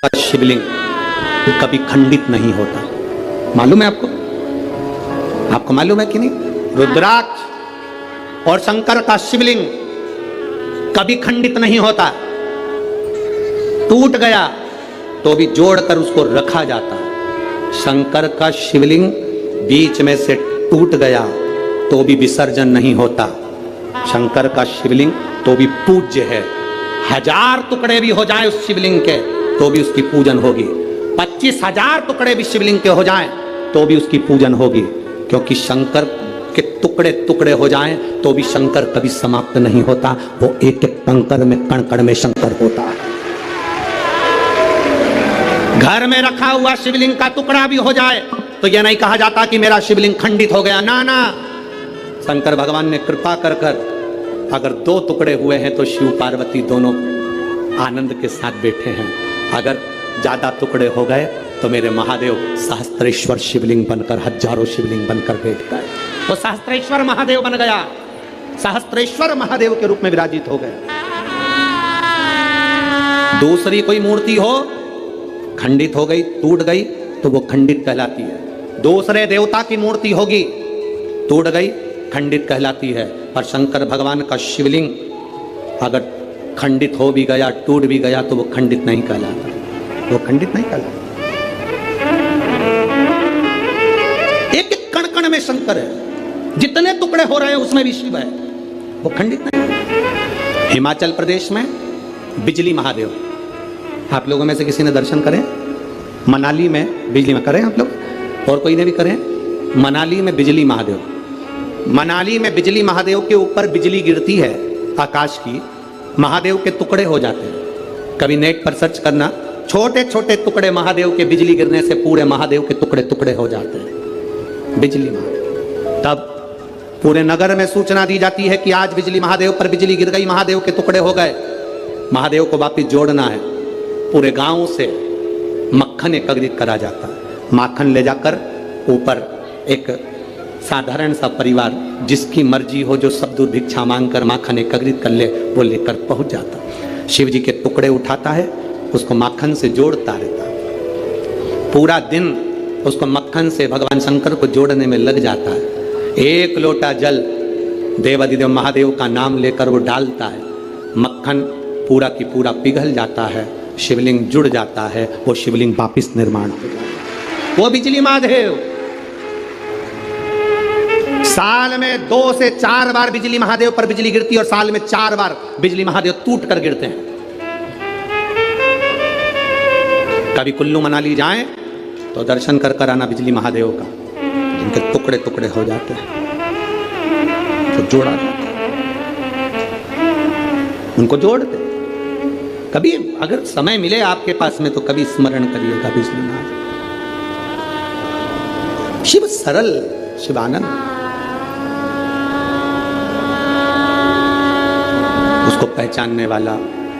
का शिवलिंग कभी खंडित नहीं होता। मालूम है आपको? आपको मालूम है कि नहीं? रुद्राक्ष और शंकर का शिवलिंग कभी खंडित नहीं होता। टूट गया तो भी जोड़कर उसको रखा जाता। शंकर का शिवलिंग बीच में से टूट गया तो भी विसर्जन नहीं होता। शंकर का शिवलिंग तो भी पूज्य है। 1000 टुकड़े भी हो जाए उस शिवलिंग के तो भी उसकी पूजन होगी। 25,000 टुकड़े भी शिवलिंग के हो जाएं तो भी उसकी पूजन होगी, क्योंकि शंकर के टुकड़े टुकड़े हो जाएं तो भी शंकर कभी समाप्त नहीं होता। वो एक एक कंकर में कण कण में शंकर होता है। घर में रखा हुआ शिवलिंग का टुकड़ा भी हो जाए तो यह नहीं कहा जाता कि मेरा शिवलिंग खंडित हो गया। ना ना, शंकर भगवान ने कृपा कर कर अगर 2 टुकड़े हुए हैं तो शिव पार्वती दोनों आनंद के साथ बैठे हैं। अगर ज्यादा टुकड़े हो गए तो मेरे महादेव सहस्त्रेश्वर शिवलिंग बनकर, हजारों शिवलिंग बनकर बैठ गए। वो सहस्त्रेश्वर महादेव बन गया, सहस्त्रेश्वर महादेव के रूप में विराजित हो गए। दूसरी कोई मूर्ति हो खंडित हो गई, टूट गई तो वो खंडित कहलाती है। दूसरे देवता की मूर्ति होगी, टूट गई, खंडित कहलाती है। पर शंकर भगवान का शिवलिंग अगर खंडित हो भी गया, टूट भी गया तो वो खंडित नहीं कहलाता। वो खंडित नहीं कहलाता। एक एक कण कण में शंकर है। जितने टुकड़े हो रहे हैं उसमें भी शिव है। वो खंडित नहीं। हिमाचल प्रदेश में बिजली महादेव, आप लोगों में से किसी ने दर्शन करें? मनाली में बिजली में करें आप लोग, और कोई ने भी करें? मनाली में बिजली महादेव, मनाली में बिजली महादेव के ऊपर बिजली गिरती है आकाश की, महादेव के टुकड़े हो जाते हैं। कभी नेट पर सर्च करना, छोटे छोटे टुकड़े महादेव के बिजली गिरने से पूरे महादेव के टुकड़े टुकड़े हो जाते हैं। बिजली महादेव। तब पूरे नगर में सूचना दी जाती है कि आज बिजली महादेव पर बिजली गिर गई, महादेव के टुकड़े हो गए। महादेव को वापिस जोड़ना है। पूरे गांव से मक्खन एकत्रित करा जाता है। माखन ले जाकर ऊपर एक साधारण सा परिवार जिसकी मर्जी हो, जो सब दूर भिक्षा मांगकर माखन एकत्रित कर ले, वो लेकर पहुंच जाता। शिव जी के टुकड़े उठाता है, उसको माखन से जोड़ता रहता है। पूरा दिन उसको मक्खन से भगवान शंकर को जोड़ने में लग जाता है। 1 लोटा जल देवाधिदेव महादेव का नाम लेकर वो डालता है। मक्खन पूरा की पूरा पिघल जाता है, शिवलिंग जुड़ जाता है, वो शिवलिंग वापिस निर्माण हो जाता है। वो बिजली महादेव साल में 2 से 4 बार बिजली महादेव पर बिजली गिरती है, और साल में 4 बार बिजली महादेव टूट कर गिरते हैं। कभी कुल्लू मनाली जाएं तो दर्शन कर कर आना बिजली महादेव का, जिनके टुकड़े टुकड़े हो जाते हैं, तो जोड़ा जाता है, उनको जोड़ते। कभी अगर समय मिले आपके पास में तो कभी स्मरण करिएगा बिजली महादेव। शिव सरल, शिवानंद, उसको पहचानने वाला,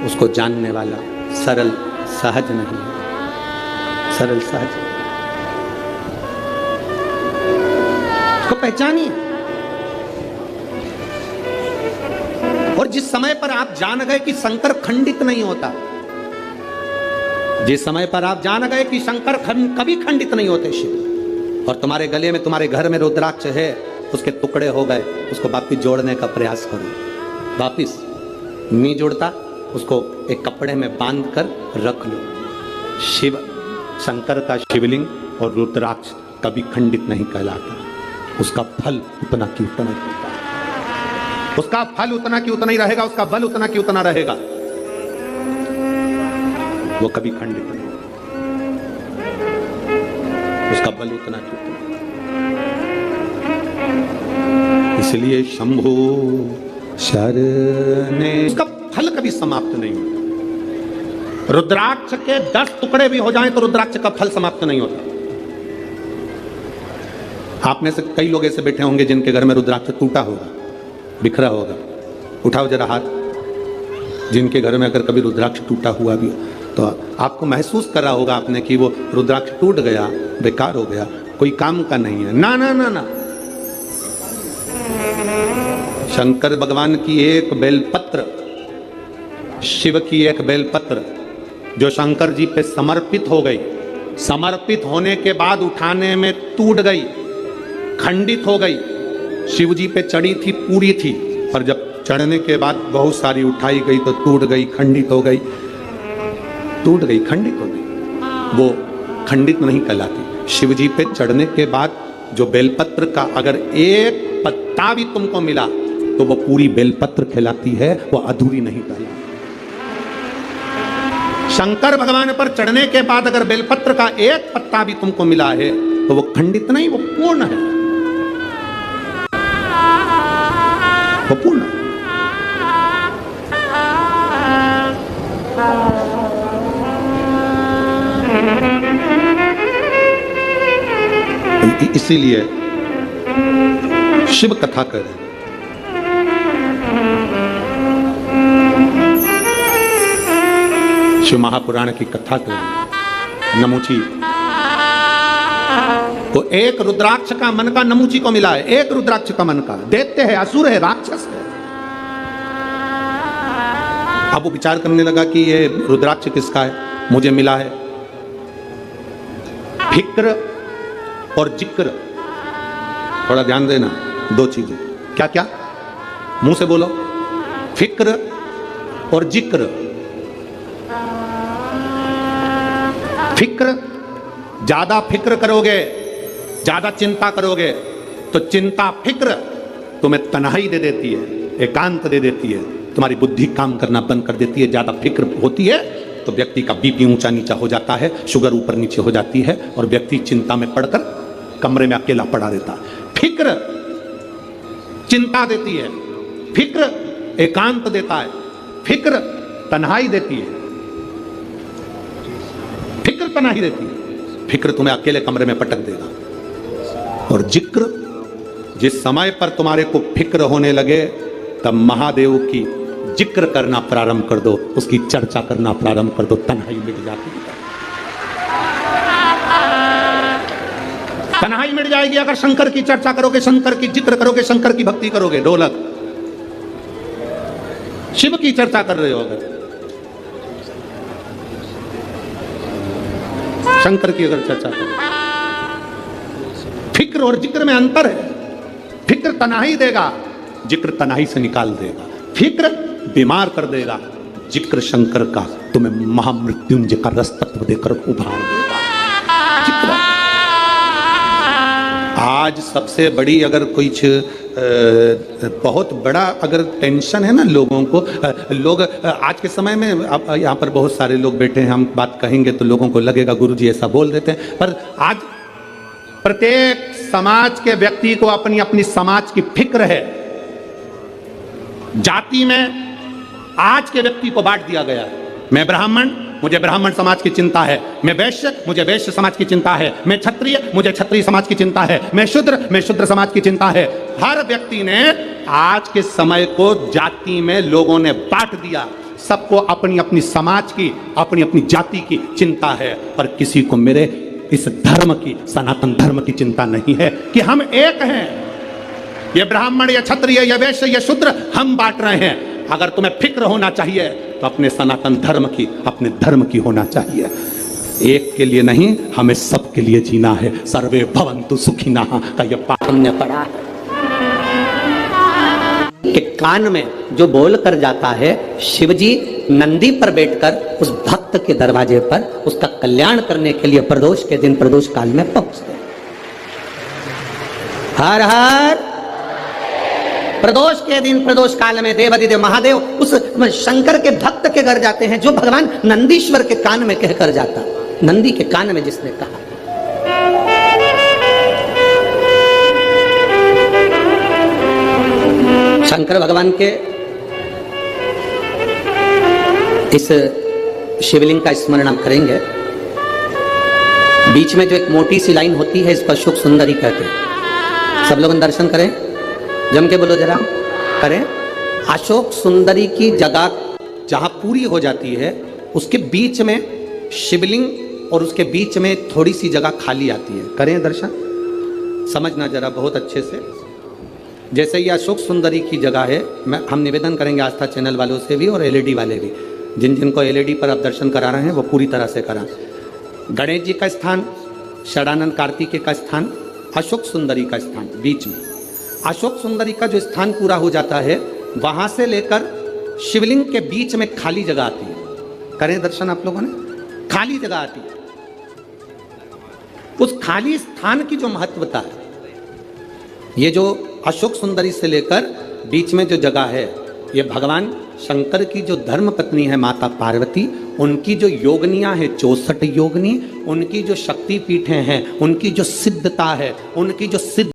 उसको जानने वाला सरल सहज नहीं है। सरल सहज उसको पहचानिए। और जिस समय पर आप जान गए कि शंकर खंडित नहीं होता, जिस समय पर आप जान गए कि शंकर कभी खंडित नहीं होते शिव, और तुम्हारे गले में, तुम्हारे घर में रुद्राक्ष है, उसके टुकड़े हो गए, उसको वापिस जोड़ने का प्रयास करो। वापिस नहीं जुड़ता, उसको एक कपड़े में बांध कर रख लो। शिव, शंकर का शिवलिंग और रुद्राक्ष कभी खंडित नहीं कहलाता। उसका फल उतना की उतना ही होता है। उसका फल उतना की उतना ही रहेगा, उसका बल उतना की उतना रहेगा। वो कभी खंडित नहीं, उसका बल उतना की उतना। इसलिए शंभु शरणे, उसका फल कभी समाप्त नहीं होता। रुद्राक्ष के 10 टुकड़े भी हो जाएं तो रुद्राक्ष का फल समाप्त नहीं होता। आप में से कई लोग ऐसे बैठे होंगे जिनके घर में रुद्राक्ष टूटा होगा, बिखरा होगा। उठाओ जरा हाथ, जिनके घर में अगर कभी रुद्राक्ष टूटा हुआ भी तो आपको महसूस करा होगा आपने कि वो रुद्राक्ष टूट गया, बेकार हो गया, कोई काम का नहीं है। ना ना ना ना, शंकर भगवान की एक बेलपत्र, शिव की एक बेलपत्र जो शंकर जी पे समर्पित हो गई, समर्पित होने के बाद उठाने में टूट गई, खंडित हो गई। शिव जी पे चढ़ी थी, पूरी थी, पर जब चढ़ने के बाद बहुत सारी उठाई गई तो टूट गई, खंडित हो गई, टूट गई, खंडित हो गई, वो खंडित नहीं कहलाती। शिव जी पे चढ़ने के बाद जो बेलपत्र का अगर एक पत्ता भी तुमको मिला तो वो पूरी बेलपत्र कहलाती है, वो अधूरी नहीं कहलाती। शंकर भगवान पर चढ़ने के बाद अगर बेलपत्र का एक पत्ता भी तुमको मिला है तो वो खंडित नहीं, वो पूर्ण है, वो पूर्ण है। इसीलिए शिव कथा कर रहे हैं। शिव महापुराण की कथा कर रहे हैं। नमूची तो एक रुद्राक्ष का मन का नमूची को मिला है, एक रुद्राक्ष का मन का, दैत्य है, असुर है, राक्षस है। अब वो विचार करने लगा कि ये रुद्राक्ष किसका है, मुझे मिला है। फिक्र और जिक्र, थोड़ा ध्यान देना, दो चीजें। क्या क्या? मुंह से बोलो। फिक्र और जिक्र। फिक्र, ज्यादा फिक्र करोगे, ज्यादा चिंता करोगे तो चिंता फिक्र तुम्हें तन्हाई दे देती है, एकांत दे देती है, तुम्हारी बुद्धि काम करना बंद कर देती है। ज्यादा फिक्र होती है तो व्यक्ति का बीपी ऊंचा नीचा हो जाता है, शुगर ऊपर नीचे हो जाती है और व्यक्ति चिंता में पड़कर कमरे में अकेला पड़ा रहता है। फिक्र चिंता देती है, फिक्र एकांत देता है, फिक्र तन्हाई देती है, फिक्र तन्हाई देती है। फिक्र तुम्हें अकेले कमरे में पटक देगा। और जिक्र, जिस समय पर तुम्हारे को फिक्र होने लगे तब महादेव की जिक्र करना प्रारंभ कर दो, उसकी चर्चा करना प्रारंभ कर दो, तन्हाई मिट जाती है। तन्हाई मिट जाएगी अगर शंकर की चर्चा करोगे, शंकर की जिक्र करोगे, शंकर की भक्ति करोगे। ढोलक, शिव की चर्चा कर रहे हो, अगर शंकर की अगर चर्चा करो। फिक्र और जिक्र में अंतर है। फिक्र तन्हाई देगा, जिक्र तन्हाई से निकाल देगा। फिक्र बीमार कर देगा, जिक्र शंकर का तुम्हें महामृत्युंजय का रस तत्व देकर उभार देगा। जिक्र आज सबसे बड़ी अगर कुछ बहुत बड़ा अगर टेंशन है ना लोगों को, लोग आज के समय में, अब यहाँ पर बहुत सारे लोग बैठे हैं, हम बात कहेंगे तो लोगों को लगेगा गुरुजी ऐसा बोल देते हैं, पर आज प्रत्येक समाज के व्यक्ति को अपनी अपनी समाज की फिक्र है। जाति में आज के व्यक्ति को बांट दिया गया है। मैं ब्राह्मण, मुझे ब्राह्मण समाज की चिंता है। मैं वैश्य, मुझे वैश्य समाज की चिंता है। मैं क्षत्रिय, मुझे क्षत्रिय समाज की चिंता है। मैं शूद्र समाज की चिंता है। हर व्यक्ति ने आज के समय को जाति में लोगों ने बांट दिया। सबको अपनी अपनी समाज की, अपनी अपनी जाति की चिंता है, पर किसी को मेरे इस धर्म की, सनातन धर्म की चिंता नहीं है कि हम एक हैं। ये ब्राह्मण या क्षत्रिय या वैश्य या शूद्र हम बांट रहे हैं। अगर तुम्हें फिक्र होना चाहिए तो अपने सनातन धर्म की, अपने धर्म की होना चाहिए। एक के लिए नहीं, हमें सबके लिए जीना है। सर्वे भवन्तु सुखिनः का ये पाठ हमने पढ़ा है। के कान में जो बोल कर जाता है, शिवजी नंदी पर बैठकर उस भक्त के दरवाजे पर उसका कल्याण करने के लिए प्रदोष के दिन, प्रदोष काल में पहुंचते। हर हर प्रदोष के दिन, प्रदोष काल में देवाधिदेव महादेव उस शंकर के भक्त के घर जाते हैं, जो भगवान नंदीश्वर के कान में कहकर जाता। नंदी के कान में जिसने कहा, शंकर भगवान के इस शिवलिंग का स्मरण हम करेंगे। बीच में जो एक मोटी सी लाइन होती है, इस पर अशोक सुंदरी कहते हैं। सब लोग दर्शन करें, जम के बोलो जरा, करें। अशोक सुंदरी की जगह जहां पूरी हो जाती है, उसके बीच में शिवलिंग और उसके बीच में थोड़ी सी जगह खाली आती है। करें दर्शन, समझना जरा बहुत अच्छे से। जैसे ये अशोक सुंदरी की जगह है, हम निवेदन करेंगे आस्था चैनल वालों से भी और एलईडी वाले भी। जिन जिनको एलईडी पर आप दर्शन करा रहे हैं वो पूरी तरह से करा। गणेश जी का स्थान, षडानंद कार्तिकेय का स्थान, अशोक सुंदरी का स्थान बीच में। अशोक सुंदरी का जो स्थान पूरा हो जाता है, वहां से लेकर शिवलिंग के बीच में खाली जगह आती है। करें दर्शन आप लोगों ने, खाली जगह आती है। उस खाली स्थान की जो महत्वता है, ये जो अशोक सुंदरी से लेकर बीच में जो जगह है, ये भगवान शंकर की जो धर्म पत्नी है माता पार्वती, उनकी जो योगनियां हैं 64 योगनी, उनकी जो शक्ति पीठें हैं, उनकी जो सिद्धता है, उनकी जो सिद्ध